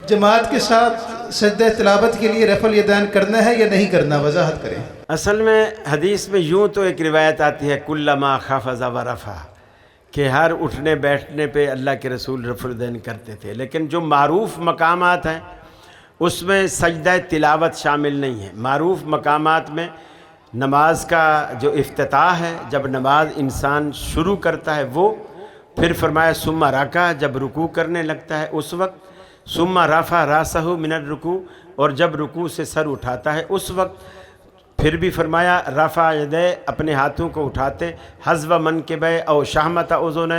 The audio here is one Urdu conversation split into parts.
جماعت کے ساتھ سجدہ تلاوت کے لیے رفع الیدین کرنا ہے یا نہیں کرنا، وضاحت کریں۔ اصل میں حدیث میں یوں تو ایک روایت آتی ہے کلما خفض و رفع، کہ ہر اٹھنے بیٹھنے پہ اللہ کے رسول رفع الیدین کرتے تھے، لیکن جو معروف مقامات ہیں اس میں سجدہ تلاوت شامل نہیں ہے۔ معروف مقامات میں نماز کا جو افتتاح ہے، جب نماز انسان شروع کرتا ہے وہ، پھر فرمایا ثم رکع، جب رکوع کرنے لگتا ہے اس وقت، ثم رفع راسہ من الرکوع، اور جب رکوع سے سر اٹھاتا ہے اس وقت، پھر بھی فرمایا رفع یدے، اپنے ہاتھوں کو اٹھاتے، حذو منکبہ او شہمت اذنہ،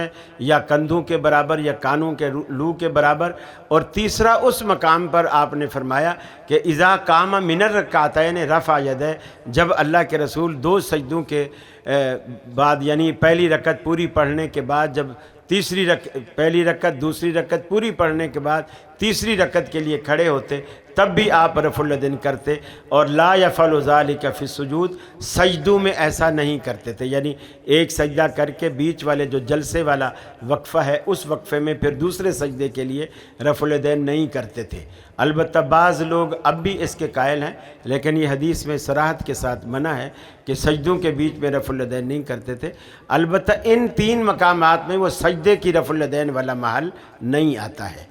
یا کندھوں کے برابر یا کانوں کے لو کے برابر، اور تیسرا اس مقام پر آپ نے فرمایا کہ اذا قام من الرکعتین رفع یدے، جب اللہ کے رسول دو سجدوں کے بعد، یعنی پہلی رکعت پوری پڑھنے کے بعد، جب پہلی رکعت دوسری رکعت پوری پڑھنے کے بعد تیسری رکعت کے لیے کھڑے ہوتے، تب بھی آپ رفع الیدین کرتے، اور لا یفعل ذلک فی السجود، سجدوں میں ایسا نہیں کرتے تھے، یعنی ایک سجدہ کر کے بیچ والے جو جلسے والا وقفہ ہے اس وقفے میں پھر دوسرے سجدے کے لیے رفع الیدین نہیں کرتے تھے۔ البتہ بعض لوگ اب بھی اس کے قائل ہیں، لیکن یہ حدیث میں صراحت کے ساتھ منع ہے کہ سجدوں کے بیچ میں رفع الیدین نہیں کرتے تھے۔ البتہ ان تین مقامات میں وہ سجدے کی رفع الیدین والا محل نہیں آتا ہے،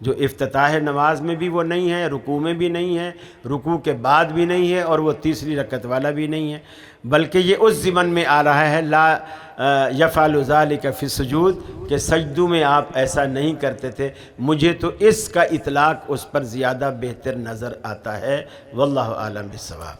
جو افتتاح نماز میں بھی وہ نہیں ہے، رکوع میں بھی نہیں ہے، رکوع کے بعد بھی نہیں ہے، اور وہ تیسری رکعت والا بھی نہیں ہے، بلکہ یہ اس ضمن میں آ رہا ہے لا یفعل ذلک فی السجود، کہ سجدوں میں آپ ایسا نہیں کرتے تھے۔ مجھے تو اس کا اطلاق اس پر زیادہ بہتر نظر آتا ہے، واللہ اعلم بالصواب۔